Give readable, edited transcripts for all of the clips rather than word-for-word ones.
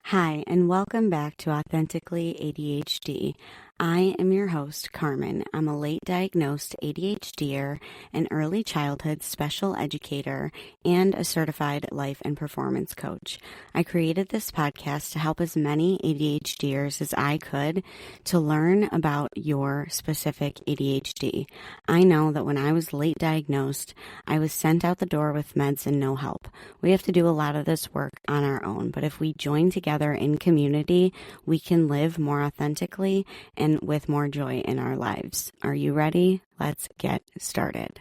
Hi, and welcome back to Authentically ADHD. I am your host, Carmen. I'm a late diagnosed ADHDer, an early childhood special educator, and a certified life and performance coach. I created this podcast to help as many ADHDers as I could to learn about your specific ADHD. I know that when I was late diagnosed, I was sent out the door with meds and no help. We have to do a lot of this work on our own, but if we join together in community, we can live more authentically and with more joy in our lives. Are you ready? Let's get started.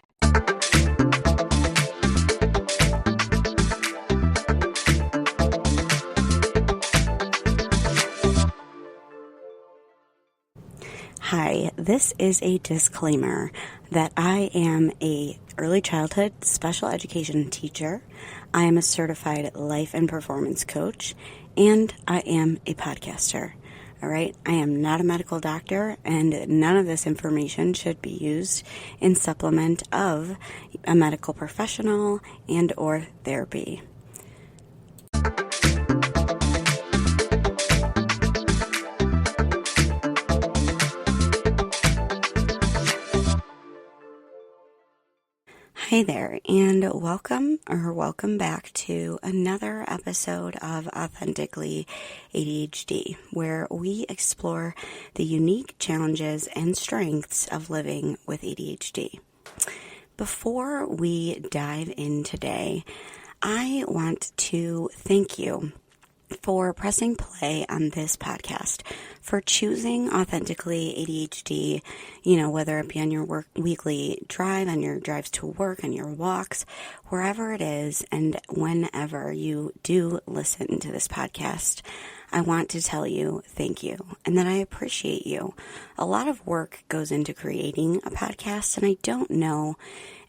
Hi, this is a disclaimer that I am a early childhood special education teacher. I am a certified life and performance coach, and I am a podcaster. All right, I am not a medical doctor, and none of this information should be used in supplement of a medical professional and or therapy. Hi there, and welcome back to another episode of Authentically ADHD, where we explore the unique challenges and strengths of living with ADHD. Before we dive in today, I want to thank you for pressing play on this podcast, for choosing Authentically ADHD, whether it be on your weekly drive, on your drives to work, on your walks, wherever it is, and whenever you do listen to this podcast, I want to tell you thank you and that I appreciate you. A lot of work goes into creating a podcast, and I don't know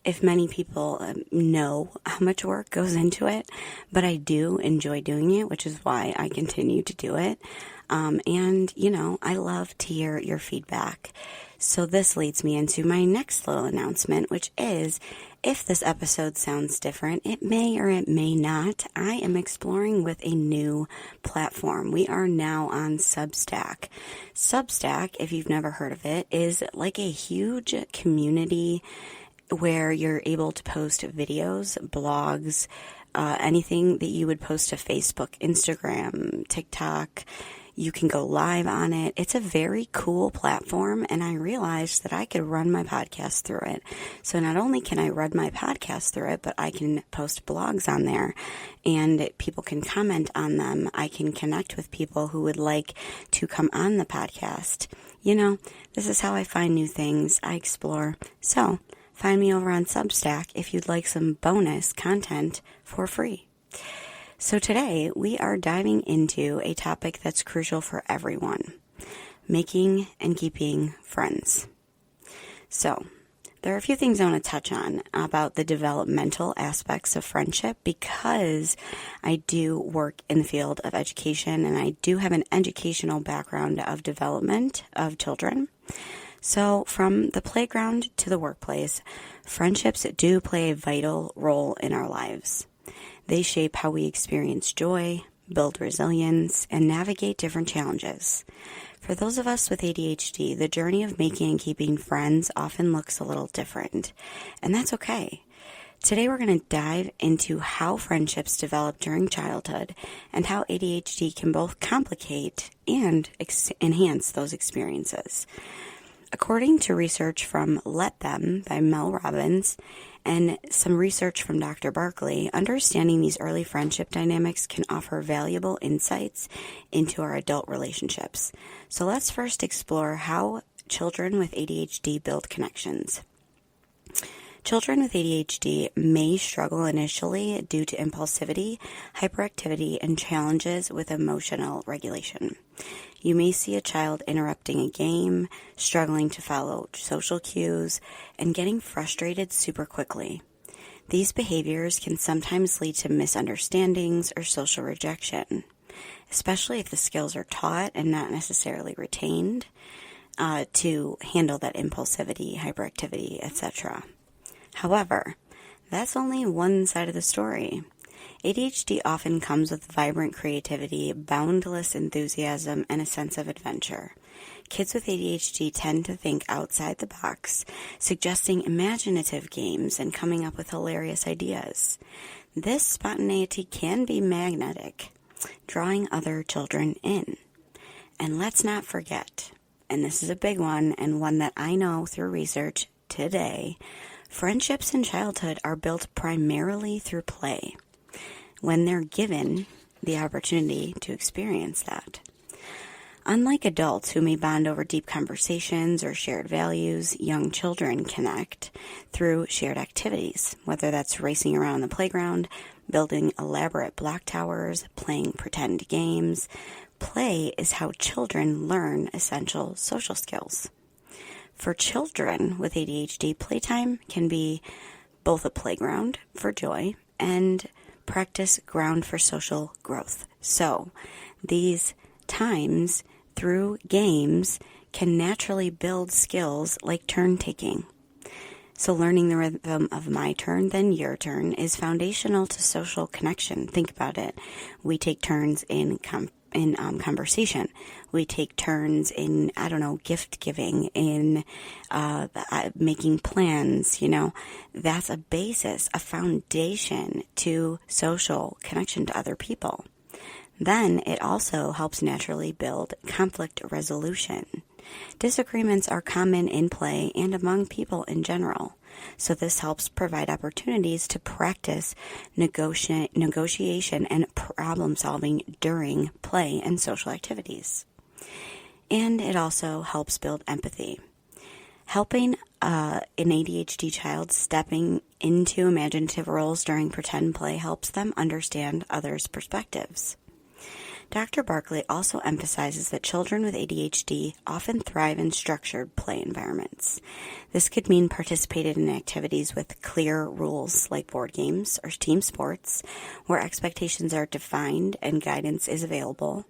if many people know how much work goes into it, but I do enjoy doing it, which is why I continue to do it. I love to hear your feedback. So this leads me into my next little announcement, which is, if this episode sounds different, it may or it may not. I am exploring with a new platform. We are now on Substack. Substack, if you've never heard of it, is like a huge community where you're able to post videos, blogs, anything that you would post to Facebook, Instagram, TikTok. You can go live on it. It's a very cool platform, and I realized that I could run my podcast through it. So not only can I run my podcast through it, but I can post blogs on there, and people can comment on them. I can connect with people who would like to come on the podcast. This is how I find new things. I explore. So find me over on Substack if you'd like some bonus content for free. So today we are diving into a topic that's crucial for everyone: making and keeping friends. So there are a few things I want to touch on about the developmental aspects of friendship, because I do work in the field of education and I do have an educational background of development of children. So from the playground to the workplace, friendships do play a vital role in our lives. They shape how we experience joy, build resilience, and navigate different challenges. For those of us with ADHD, the journey of making and keeping friends often looks a little different, and that's okay. Today we're going to dive into how friendships develop during childhood and how ADHD can both complicate and enhance those experiences. According to research from Let Them by Mel Robbins and some research from Dr. Barkley, understanding these early friendship dynamics can offer valuable insights into our adult relationships. So let's first explore how children with ADHD build connections. Children with ADHD may struggle initially due to impulsivity, hyperactivity, and challenges with emotional regulation. You may see a child interrupting a game, struggling to follow social cues, and getting frustrated super quickly. These behaviors can sometimes lead to misunderstandings or social rejection, especially if the skills are taught and not necessarily retained to handle that impulsivity, hyperactivity, etc. However, that's only one side of the story. ADHD often comes with vibrant creativity, boundless enthusiasm, and a sense of adventure. Kids with ADHD tend to think outside the box, suggesting imaginative games and coming up with hilarious ideas. This spontaneity can be magnetic, drawing other children in. And let's not forget, and this is a big one, and one that I know through research today, friendships in childhood are built primarily through play, when they're given the opportunity to experience that. Unlike adults who may bond over deep conversations or shared values, young children connect through shared activities, whether that's racing around the playground, building elaborate block towers, playing pretend games. Play is how children learn essential social skills. For children with ADHD, playtime can be both a playground for joy and practice ground for social growth. So these times through games can naturally build skills like turn taking. So learning the rhythm of my turn, then your turn is foundational to social connection. Think about it. We take turns in conversation. We take turns in, gift giving, in making plans. That's a basis, a foundation to social connection to other people. Then it also helps naturally build conflict resolution. Disagreements are common in play and among people in general, so this helps provide opportunities to practice negotiation and problem solving during play and social activities. And it also helps build empathy. Helping an ADHD child stepping into imaginative roles during pretend play helps them understand others' perspectives. Dr. Barkley also emphasizes that children with ADHD often thrive in structured play environments. This could mean participating in activities with clear rules like board games or team sports, where expectations are defined and guidance is available,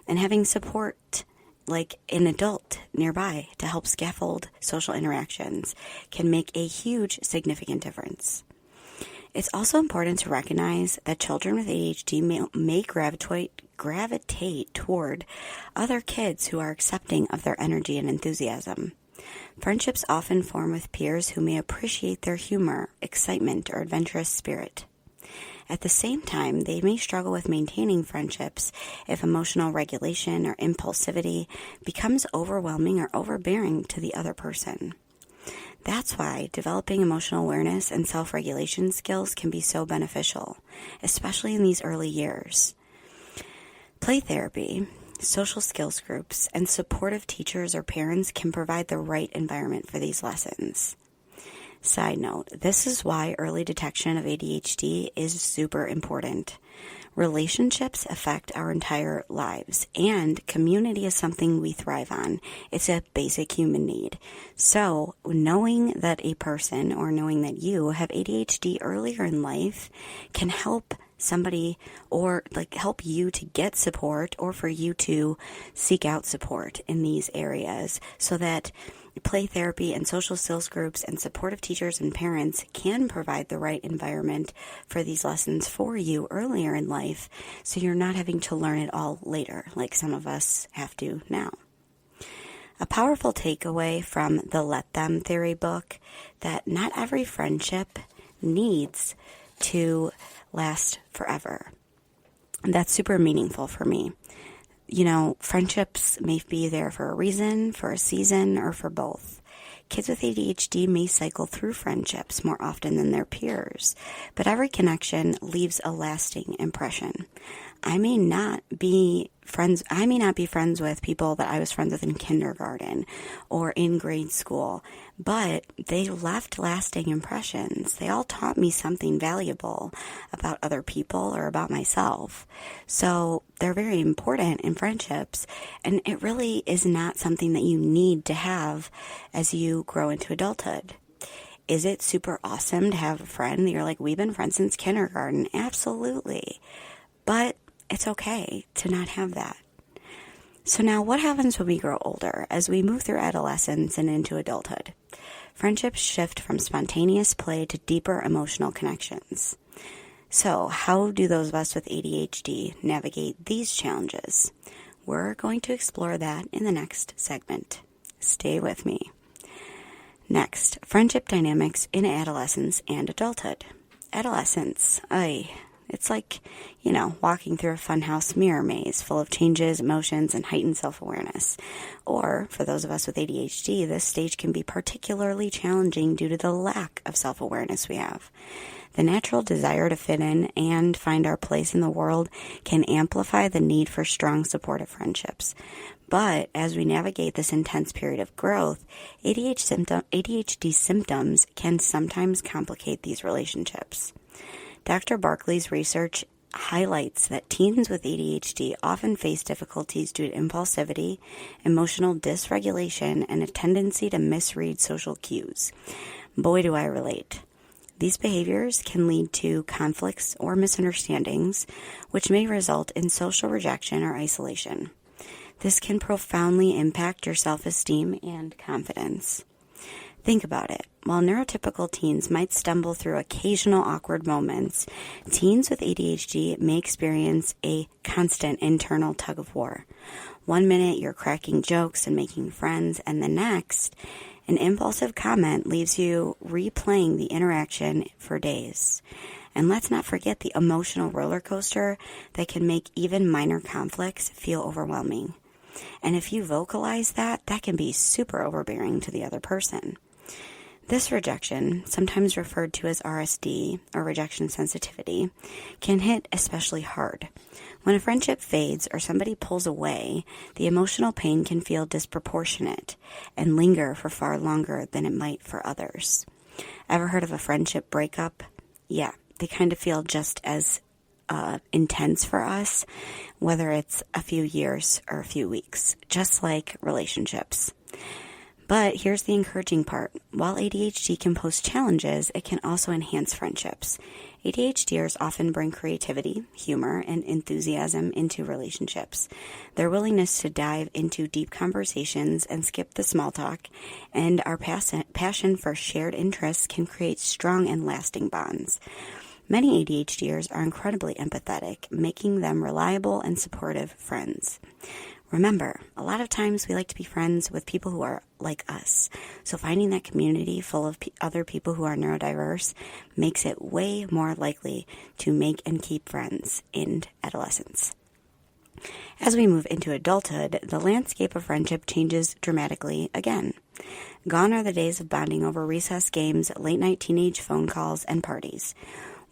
and having support like an adult nearby to help scaffold social interactions can make a huge significant difference. It's also important to recognize that children with ADHD may gravitate toward other kids who are accepting of their energy and enthusiasm. Friendships often form with peers who may appreciate their humor, excitement, or adventurous spirit. At the same time, they may struggle with maintaining friendships if emotional regulation or impulsivity becomes overwhelming or overbearing to the other person. That's why developing emotional awareness and self-regulation skills can be so beneficial, especially in these early years. Play therapy, social skills groups, and supportive teachers or parents can provide the right environment for these lessons. Side note, this is why early detection of ADHD is super important. Relationships affect our entire lives, and community is something we thrive on. It's a basic human need. So, knowing that a person or knowing that you have ADHD earlier in life can help somebody or help you to get support or for you to seek out support in these areas so that play therapy and social skills groups and supportive teachers and parents can provide the right environment for these lessons for you earlier in life so you're not having to learn it all later like some of us have to now. A powerful takeaway from the Let Them Theory book that not every friendship needs to last forever. That's super meaningful for me. Friendships may be there for a reason, for a season, or for both. Kids with ADHD may cycle through friendships more often than their peers, but every connection leaves a lasting impression. I may not be friends with people that I was friends with in kindergarten or in grade school, but they left lasting impressions. They all taught me something valuable about other people or about myself. So they're very important in friendships, and it really is not something that you need to have as you grow into adulthood. Is it super awesome to have a friend that you're like, we've been friends since kindergarten? Absolutely. But it's okay to not have that. So now what happens when we grow older as we move through adolescence and into adulthood? Friendships shift from spontaneous play to deeper emotional connections. So, how do those of us with ADHD navigate these challenges? We're going to explore that in the next segment. Stay with me. Next, friendship dynamics in adolescence and adulthood. Adolescence, it's like, walking through a funhouse mirror maze full of changes, emotions, and heightened self-awareness. Or, for those of us with ADHD, this stage can be particularly challenging due to the lack of self-awareness we have. The natural desire to fit in and find our place in the world can amplify the need for strong, supportive friendships. But as we navigate this intense period of growth, ADHD symptoms can sometimes complicate these relationships. Dr. Barkley's research highlights that teens with ADHD often face difficulties due to impulsivity, emotional dysregulation, and a tendency to misread social cues. Boy, do I relate. These behaviors can lead to conflicts or misunderstandings, which may result in social rejection or isolation. This can profoundly impact your self-esteem and confidence. Think about it. While neurotypical teens might stumble through occasional awkward moments, teens with ADHD may experience a constant internal tug-of-war. One minute you're cracking jokes and making friends, and the next, an impulsive comment leaves you replaying the interaction for days. And let's not forget the emotional roller coaster that can make even minor conflicts feel overwhelming. And if you vocalize that can be super overbearing to the other person. This rejection, sometimes referred to as RSD, or rejection sensitivity, can hit especially hard. When a friendship fades or somebody pulls away, the emotional pain can feel disproportionate and linger for far longer than it might for others. Ever heard of a friendship breakup? Yeah, they kind of feel just as intense for us, whether it's a few years or a few weeks, just like relationships. But here's the encouraging part. While ADHD can pose challenges, it can also enhance friendships. ADHDers often bring creativity, humor, and enthusiasm into relationships. Their willingness to dive into deep conversations and skip the small talk, and our passion for shared interests can create strong and lasting bonds. Many ADHDers are incredibly empathetic, making them reliable and supportive friends. Remember, a lot of times we like to be friends with people who are like us. So finding that community full of other people who are neurodiverse makes it way more likely to make and keep friends in adolescence. As we move into adulthood, the landscape of friendship changes dramatically again. Gone are the days of bonding over recess games, late-night teenage phone calls, and parties.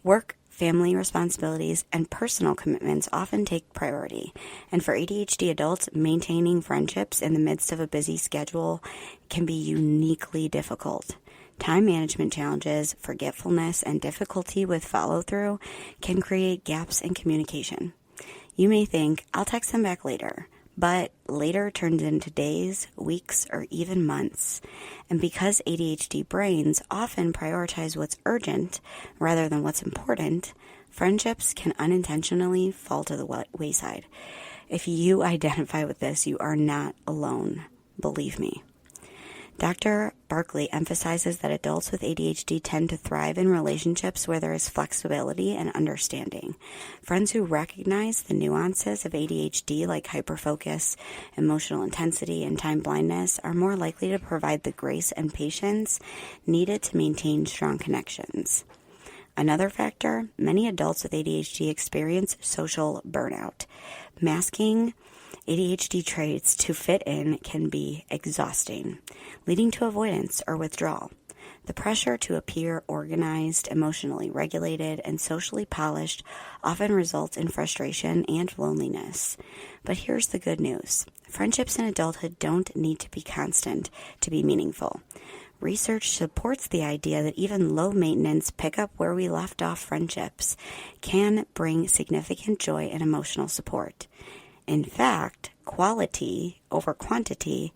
Work, family responsibilities, and personal commitments often take priority, and for ADHD adults, maintaining friendships in the midst of a busy schedule can be uniquely difficult. Time management challenges, forgetfulness, and difficulty with follow-through can create gaps in communication. You may think, I'll text them back later, but later turns into days, weeks, or even months. And because ADHD brains often prioritize what's urgent rather than what's important, friendships can unintentionally fall to the wayside. If you identify with this, you are not alone. Believe me. Dr. Barkley emphasizes that adults with ADHD tend to thrive in relationships where there is flexibility and understanding. Friends who recognize the nuances of ADHD, like hyperfocus, emotional intensity, and time blindness, are more likely to provide the grace and patience needed to maintain strong connections. Another factor, many adults with ADHD experience social burnout. Masking ADHD traits to fit in can be exhausting, leading to avoidance or withdrawal. The pressure to appear organized, emotionally regulated, and socially polished often results in frustration and loneliness. But here's the good news. Friendships in adulthood don't need to be constant to be meaningful. Research supports the idea that even low-maintenance, pick-up-where-we-left-off friendships can bring significant joy and emotional support. In fact, quality over quantity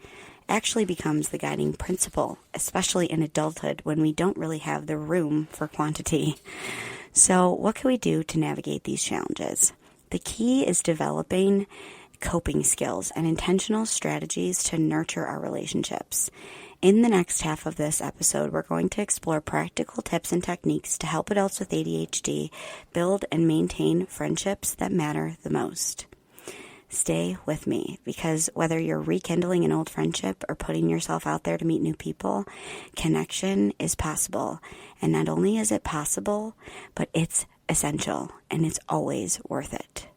actually becomes the guiding principle, especially in adulthood when we don't really have the room for quantity. So what can we do to navigate these challenges? The key is developing coping skills and intentional strategies to nurture our relationships. In the next half of this episode, we're going to explore practical tips and techniques to help adults with ADHD build and maintain friendships that matter the most. Stay with me, because whether you're rekindling an old friendship or putting yourself out there to meet new people, connection is possible. And not only is it possible, but it's essential, and it's always worth it.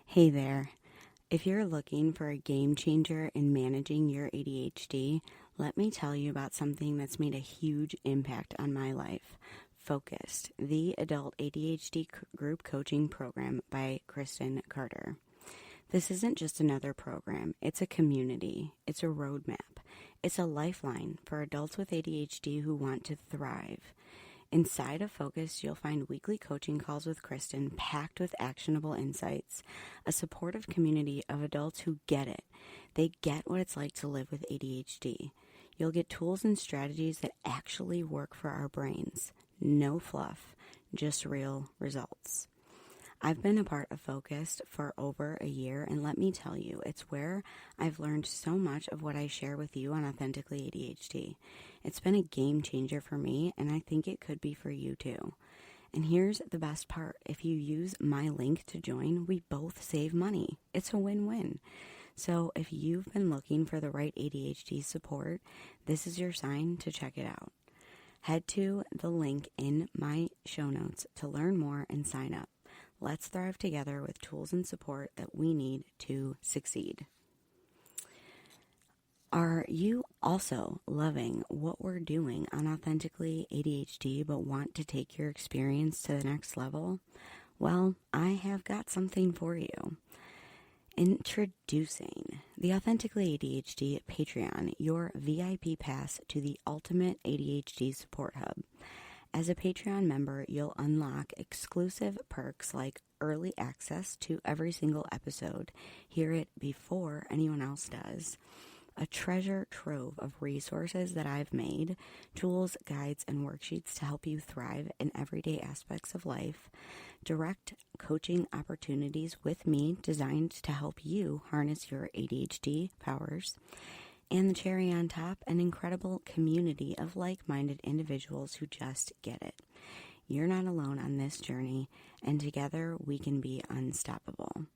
Hey there. If you're looking for a game changer in managing your ADHD, let me tell you about something that's made a huge impact on my life. Focused, the adult ADHD group coaching program by Kristen Carter. This isn't just another program. It's a community. It's a roadmap. It's a lifeline for adults with ADHD who want to thrive. Inside of Focus, you'll find weekly coaching calls with Kristen packed with actionable insights, a supportive community of adults who get it. They get what it's like to live with ADHD. You'll get tools and strategies that actually work for our brains. No fluff, just real results. I've been a part of Focused for over a year, and let me tell you, it's where I've learned so much of what I share with you on Authentically ADHD. It's been a game changer for me, and I think it could be for you too. And here's the best part. If you use my link to join, we both save money. It's a win-win. So if you've been looking for the right ADHD support, this is your sign to check it out. Head to the link in my show notes to learn more and sign up. Let's thrive together with tools and support that we need to succeed. Are you also loving what we're doing on Authentically ADHD but want to take your experience to the next level? Well, I have got something for you. Introducing the Authentically ADHD Patreon, your VIP pass to the ultimate ADHD support hub. As a Patreon member, you'll unlock exclusive perks like early access to every single episode, hear it before anyone else does, a treasure trove of resources that I've made, tools, guides, and worksheets to help you thrive in everyday aspects of life, direct coaching opportunities with me designed to help you harness your ADHD powers, and the cherry on top, an incredible community of like-minded individuals who just get it. You're not alone on this journey, and together we can be unstoppable.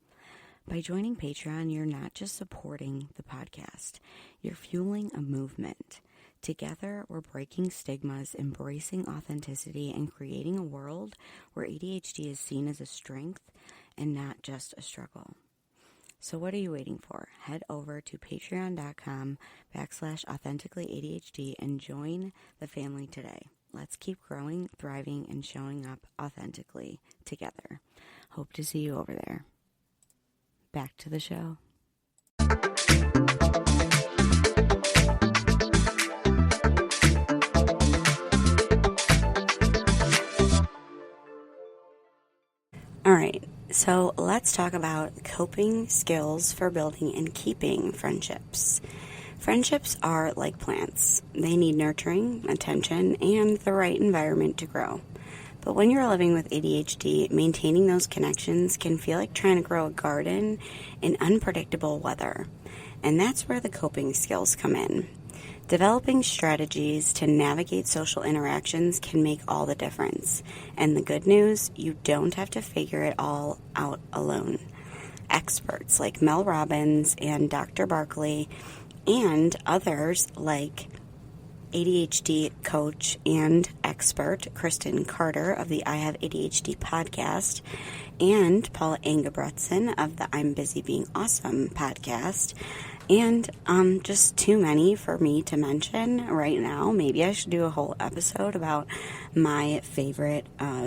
By joining Patreon, you're not just supporting the podcast, you're fueling a movement. Together, we're breaking stigmas, embracing authenticity, and creating a world where ADHD is seen as a strength and not just a struggle. So what are you waiting for? Head over to patreon.com/authenticallyADHD and join the family today. Let's keep growing, thriving, and showing up authentically together. Hope to see you over there. Back to the show. All right, so let's talk about coping skills for building and keeping friendships. Friendships are like plants. They need nurturing, attention, and the right environment to grow. But when you're living with ADHD, maintaining those connections can feel like trying to grow a garden in unpredictable weather. And that's where the coping skills come in. Developing strategies to navigate social interactions can make all the difference. And the good news, you don't have to figure it all out alone. Experts like Mel Robbins and Dr. Barkley and others like ADHD coach and expert Kristen Carter of the I Have ADHD podcast and Paula Engebretson of the I'm Busy Being Awesome podcast, and just too many for me to mention right now. Maybe I should do a whole episode about my favorite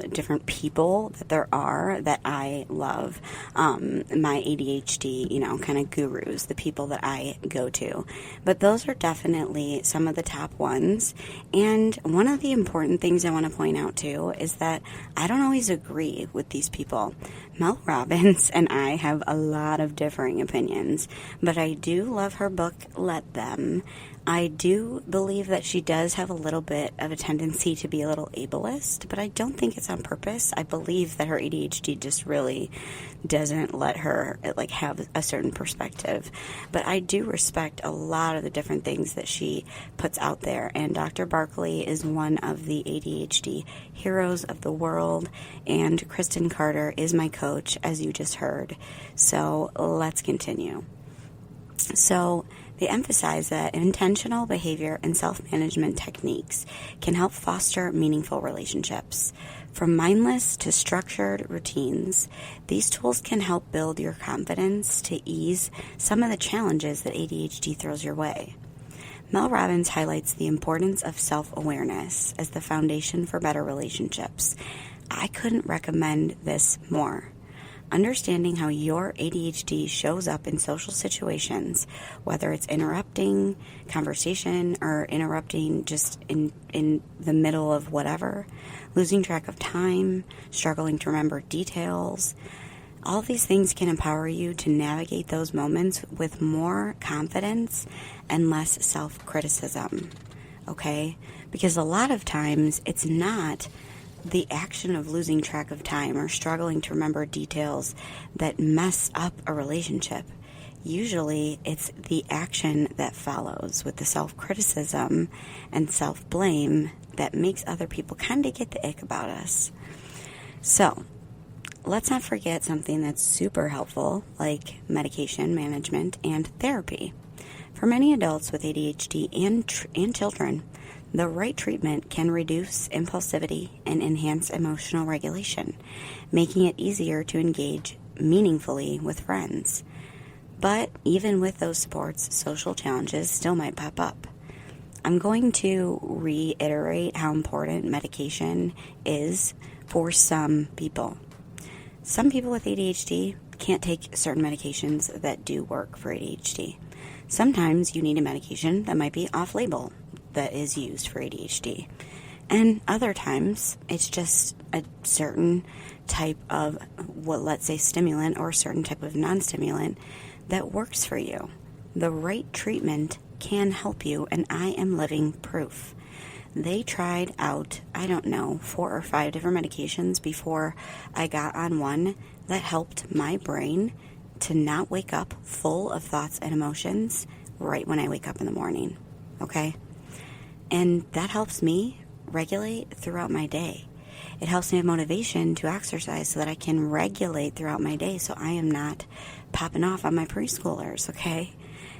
different people that there are that I love, my ADHD, kind of gurus, the people that I go to. But those are definitely some of the top ones. And one of the important things I want to point out too is that I don't always agree with these people. Mel Robbins and I have a lot of differing opinions, but I do love her book, Let Them. I do believe that she does have a little bit of a tendency to be a little ableist, but I don't think it's on purpose. I believe that her ADHD just really doesn't let her have a certain perspective. But I do respect a lot of the different things that she puts out there, and Dr. Barkley is one of the ADHD heroes of the world, and Kristen Carter is my coach, as you just heard. So let's continue. So they emphasize that intentional behavior and self-management techniques can help foster meaningful relationships. From mindless to structured routines, these tools can help build your confidence to ease some of the challenges that ADHD throws your way. Mel Robbins highlights the importance of self-awareness as the foundation for better relationships. I couldn't recommend this more. Understanding how your ADHD shows up in social situations, whether it's interrupting conversation or interrupting just in the middle of whatever, losing track of time, struggling to remember details, all these things can empower you to navigate those moments with more confidence and less self-criticism, okay? Because a lot of times it's not the action of losing track of time or struggling to remember details that mess up a relationship. Usually it's the action that follows with the self-criticism and self-blame that makes other people kind of get the ick about us. So let's not forget something that's super helpful, like medication management and therapy. For many adults with ADHD and children, the right treatment can reduce impulsivity and enhance emotional regulation, making it easier to engage meaningfully with friends. But even with those supports, social challenges still might pop up. I'm going to reiterate how important medication is for some people. Some people with ADHD can't take certain medications that do work for ADHD. Sometimes you need a medication that might be off-label that is used for ADHD. And other times, it's just a certain type of, let's say, stimulant or a certain type of non-stimulant that works for you. The right treatment can help you, and I am living proof. They tried out, 4 or 5 different medications before I got on one that helped my brain to not wake up full of thoughts and emotions right when I wake up in the morning, okay? And that helps me regulate throughout my day. It helps me have motivation to exercise so that I can regulate throughout my day so I am not popping off on my preschoolers, okay?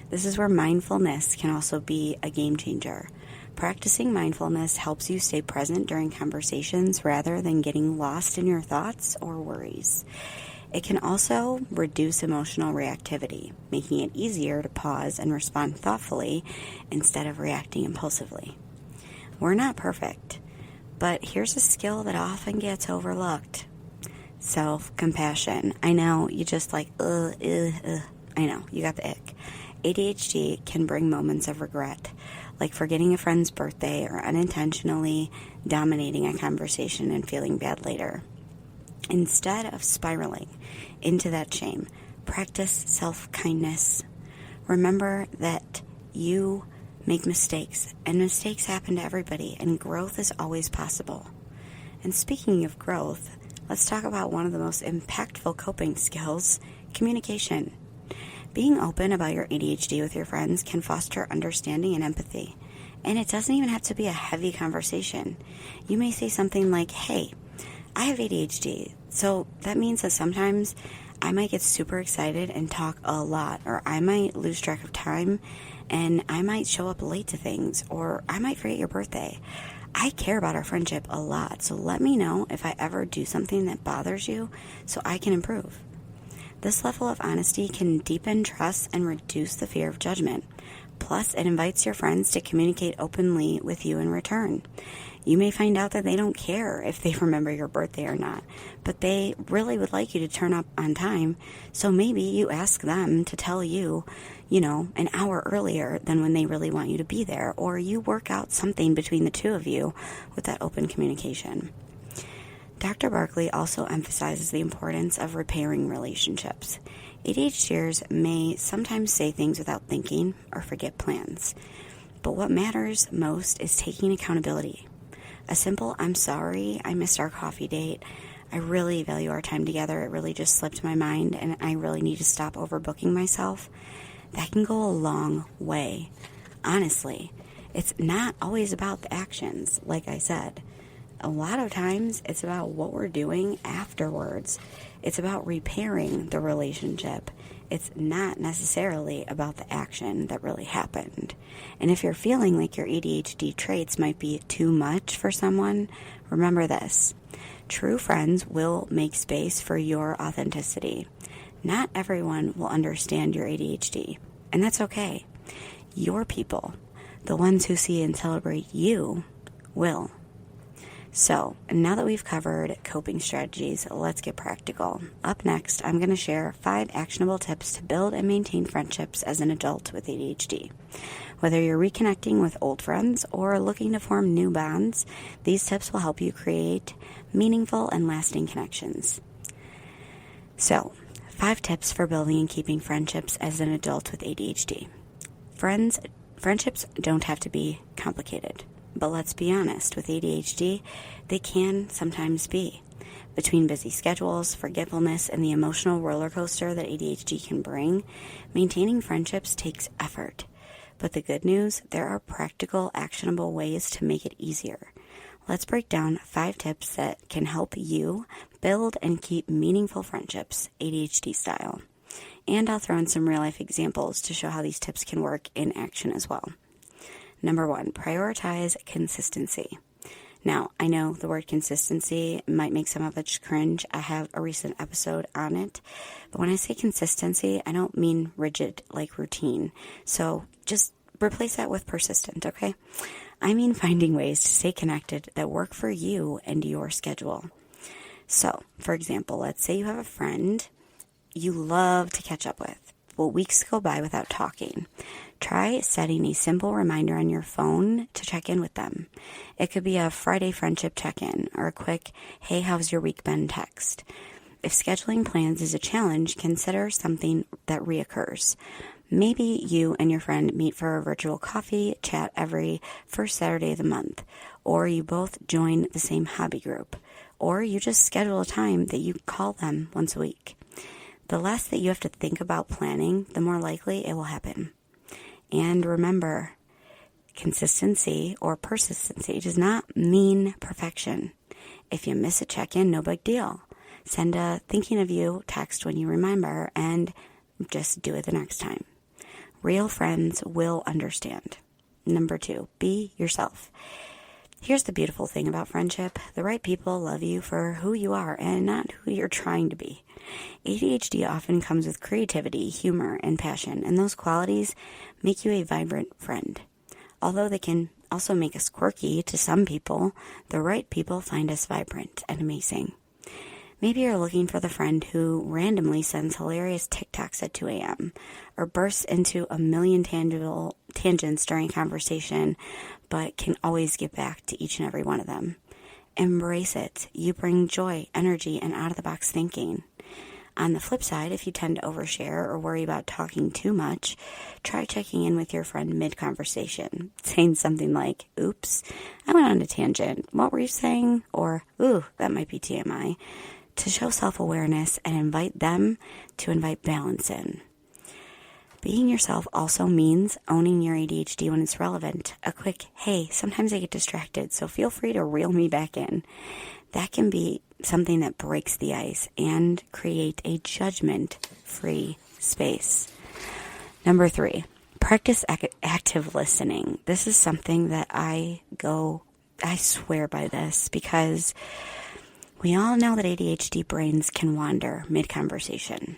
This is where mindfulness can also be a game changer. Practicing mindfulness helps you stay present during conversations rather than getting lost in your thoughts or worries. It can also reduce emotional reactivity, making it easier to pause and respond thoughtfully instead of reacting impulsively. We're not perfect, but here's a skill that often gets overlooked. Self-compassion. I know, you just I know, you got the ick. ADHD can bring moments of regret, like forgetting a friend's birthday or unintentionally dominating a conversation and feeling bad later. Instead of spiraling into that shame, practice self-kindness. Remember that you make mistakes, and mistakes happen to everybody, and growth is always possible. And speaking of growth, let's talk about one of the most impactful coping skills, communication. Being open about your ADHD with your friends can foster understanding and empathy. And it doesn't even have to be a heavy conversation. You may say something like, hey, I have ADHD, so that means that sometimes I might get super excited and talk a lot, or I might lose track of time, and I might show up late to things, or I might forget your birthday. I care about our friendship a lot, so let me know if I ever do something that bothers you so I can improve. This level of honesty can deepen trust and reduce the fear of judgment. Plus, it invites your friends to communicate openly with you in return. You may find out that they don't care if they remember your birthday or not, but they really would like you to turn up on time, so maybe you ask them to tell you, an hour earlier than when they really want you to be there, or you work out something between the two of you with that open communication. Dr. Barkley also emphasizes the importance of repairing relationships. ADHDers may sometimes say things without thinking or forget plans. But what matters most is taking accountability. A simple, I'm sorry, I missed our coffee date. I really value our time together. It really just slipped my mind and I really need to stop overbooking myself. That can go a long way. Honestly, it's not always about the actions, like I said. A lot of times it's about what we're doing afterwards. It's about repairing the relationship. It's not necessarily about the action that really happened. And if you're feeling like your ADHD traits might be too much for someone, remember this. True friends will make space for your authenticity. Not everyone will understand your ADHD, and that's okay. Your people, the ones who see and celebrate you, will. So, now that we've covered coping strategies, let's get practical. Up next, I'm going to share 5 actionable tips to build and maintain friendships as an adult with ADHD. Whether you're reconnecting with old friends or looking to form new bonds, these tips will help you create meaningful and lasting connections. So, 5 tips for building and keeping friendships as an adult with ADHD. Friendships don't have to be complicated. But let's be honest, with ADHD, they can sometimes be. Between busy schedules, forgetfulness, and the emotional roller coaster that ADHD can bring, maintaining friendships takes effort. But the good news, there are practical, actionable ways to make it easier. Let's break down 5 tips that can help you build and keep meaningful friendships, ADHD style. And I'll throw in some real-life examples to show how these tips can work in action as well. Number 1, prioritize consistency. Now, I know the word consistency might make some of us cringe. I have a recent episode on it. But when I say consistency, I don't mean rigid like routine. So just replace that with persistent, okay? I mean finding ways to stay connected that work for you and your schedule. So, for example, let's say you have a friend you love to catch up with. Well, weeks go by without talking. Try setting a simple reminder on your phone to check in with them. It could be a Friday friendship check-in or a quick, hey, how's your week been text. If scheduling plans is a challenge, consider something that reoccurs. Maybe you and your friend meet for a virtual coffee chat every first Saturday of the month, or you both join the same hobby group, or you just schedule a time that you call them once a week. The less that you have to think about planning, the more likely it will happen. And remember, consistency or persistency does not mean perfection. If you miss a check-in, no big deal. Send a thinking of you text when you remember and just do it the next time. Real friends will understand. Number 2, be yourself. Here's the beautiful thing about friendship. The right people love you for who you are and not who you're trying to be. ADHD often comes with creativity, humor, and passion, and those qualities make you a vibrant friend. Although they can also make us quirky to some people, the right people find us vibrant and amazing. Maybe you're looking for the friend who randomly sends hilarious TikToks at 2 a.m. or bursts into a million tangents during conversation, but can always get back to each and every one of them. Embrace it. You bring joy, energy, and out-of-the-box thinking. On the flip side, if you tend to overshare or worry about talking too much, try checking in with your friend mid-conversation, saying something like, oops, I went on a tangent. What were you saying? Or, ooh, that might be TMI. To show self-awareness and invite them to invite balance in. Being yourself also means owning your ADHD when it's relevant. A quick, hey, sometimes I get distracted, so feel free to reel me back in. That can be something that breaks the ice and create a judgment-free space. Number 3, practice active listening. This is something that I swear by this because we all know that ADHD brains can wander mid-conversation,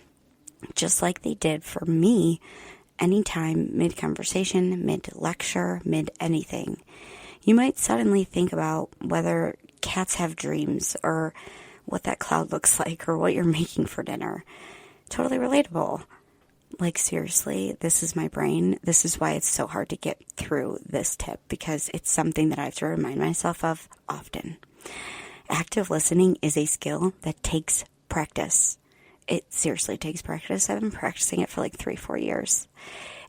just like they did for me anytime mid-conversation, mid-lecture, mid-anything. You might suddenly think about whether cats have dreams or what that cloud looks like or what you're making for dinner. Totally relatable. Like, seriously, this is my brain. This is why it's so hard to get through this tip, because it's something that I have to remind myself of often. Active listening is a skill that takes practice. It seriously takes practice. I've been practicing it for like 3-4 years.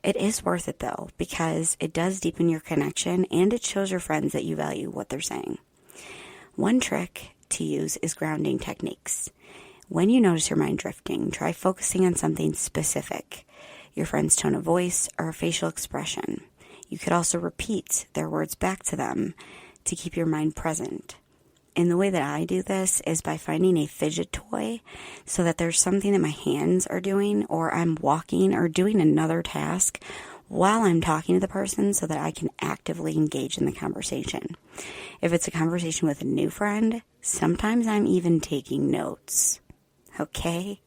It is worth it though, because it does deepen your connection and it shows your friends that you value what they're saying. One trick to use is grounding techniques. When you notice your mind drifting, try focusing on something specific, your friend's tone of voice or facial expression. You could also repeat their words back to them to keep your mind present. And the way that I do this is by finding a fidget toy so that there's something that my hands are doing, or I'm walking or doing another task while I'm talking to the person so that I can actively engage in the conversation. If it's a conversation with a new friend, sometimes I'm even taking notes. Okay?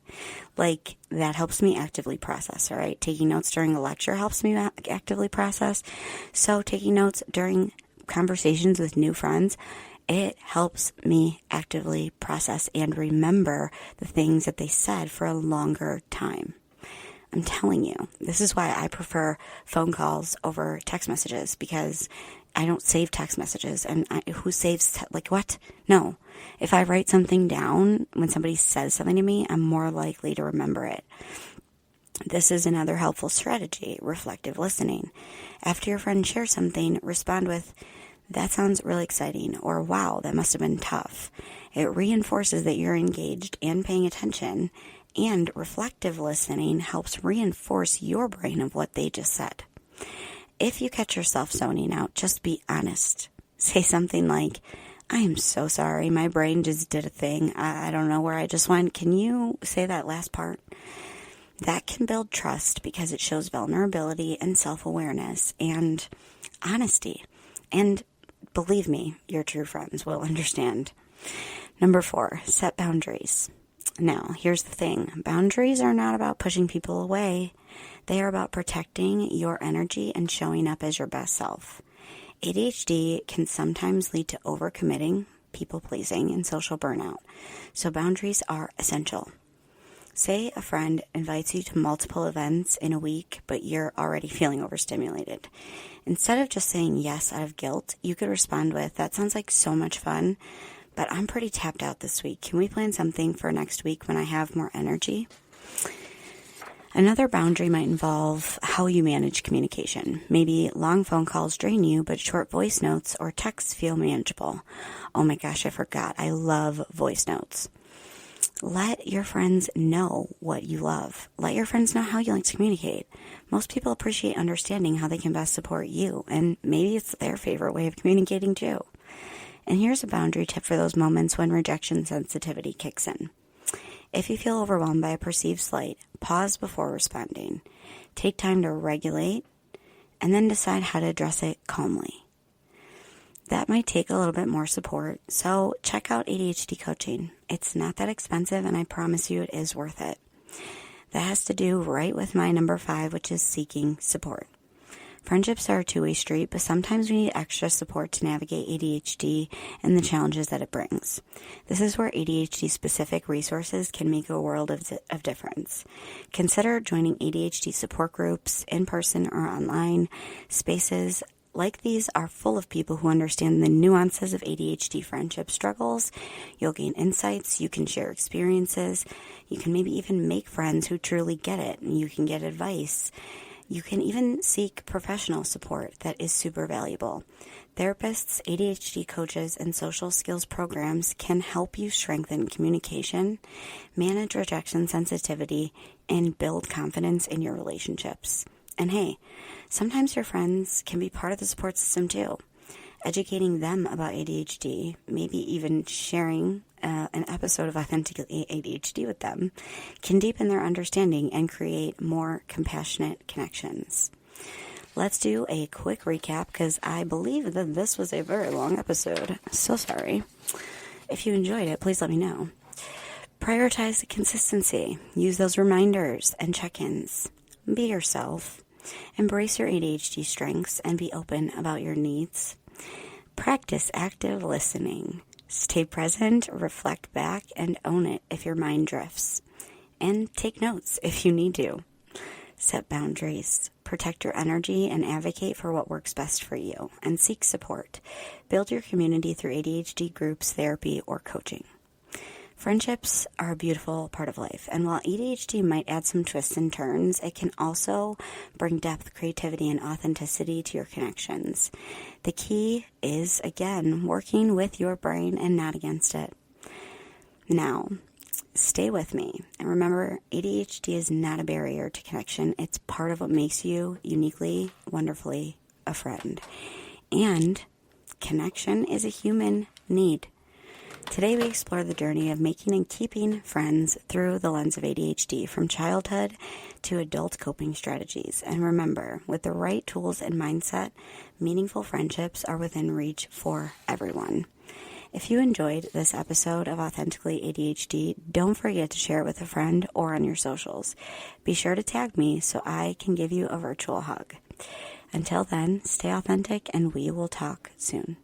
Like, that helps me actively process, all right? Taking notes during a lecture helps me actively process. So taking notes during conversations with new friends, it helps me actively process and remember the things that they said for a longer time. I'm telling you, this is why I prefer phone calls over text messages, because I don't save text messages. And who saves, what? No. If I write something down, when somebody says something to me, I'm more likely to remember it. This is another helpful strategy, reflective listening. After your friend shares something, respond with, "That sounds really exciting," or "Wow, that must have been tough." It reinforces that you're engaged and paying attention, and reflective listening helps reinforce your brain of what they just said. If you catch yourself zoning out, just be honest. Say something like, "I am so sorry, my brain just did a thing. I don't know where I just went. Can you say that last part?" That can build trust because it shows vulnerability and self-awareness and honesty. And believe me, your true friends will understand. Number 4, set boundaries. Now, here's the thing. Boundaries are not about pushing people away. They are about protecting your energy and showing up as your best self. ADHD can sometimes lead to overcommitting, people-pleasing, and social burnout. So boundaries are essential. Say a friend invites you to multiple events in a week, but you're already feeling overstimulated. Instead of just saying yes out of guilt, you could respond with, "That sounds like so much fun, but I'm pretty tapped out this week. Can we plan something for next week when I have more energy?" Another boundary might involve how you manage communication. Maybe long phone calls drain you, but short voice notes or texts feel manageable. Oh my gosh, I forgot. I love voice notes. Let your friends know what you love. Let your friends know how you like to communicate. Most people appreciate understanding how they can best support you, and maybe it's their favorite way of communicating too. And here's a boundary tip for those moments when rejection sensitivity kicks in. If you feel overwhelmed by a perceived slight, pause before responding. Take time to regulate, and then decide how to address it calmly. That might take a little bit more support, so check out ADHD coaching. It's not that expensive, and I promise you it is worth it. That has to do right with my number 5, which is seeking support. Friendships are a two-way street, but sometimes we need extra support to navigate ADHD and the challenges that it brings. This is where ADHD-specific resources can make a world of difference. Consider joining ADHD support groups, in person or online. Spaces like these are full of people who understand the nuances of ADHD friendship struggles. You'll gain insights, you can share experiences, you can maybe even make friends who truly get it, and you can get advice. You can even seek professional support that is super valuable. Therapists, ADHD coaches, and social skills programs can help you strengthen communication, manage rejection sensitivity, and build confidence in your relationships. And hey, sometimes your friends can be part of the support system too. Educating them about ADHD, maybe even sharing an episode of Authentically ADHD with them, can deepen their understanding and create more compassionate connections. Let's do a quick recap because I believe that this was a very long episode. So sorry. If you enjoyed it, please let me know. Prioritize consistency. Use those reminders and check-ins. Be yourself. Embrace your ADHD strengths and be open about your needs. Practice active listening. Stay present, reflect back, and own it if your mind drifts. And take notes if you need to. Set boundaries. Protect your energy and advocate for what works best for you. And seek support. Build your community through ADHD groups, therapy, or coaching. Friendships are a beautiful part of life, and while ADHD might add some twists and turns, it can also bring depth, creativity, and authenticity to your connections. The key is, again, working with your brain and not against it. Now, stay with me, and remember, ADHD is not a barrier to connection. It's part of what makes you uniquely, wonderfully a friend. And connection is a human need. Today we explore the journey of making and keeping friends through the lens of ADHD, from childhood to adult coping strategies. And remember, with the right tools and mindset, meaningful friendships are within reach for everyone. If you enjoyed this episode of Authentically ADHD, don't forget to share it with a friend or on your socials. Be sure to tag me so I can give you a virtual hug. Until then, stay authentic and we will talk soon.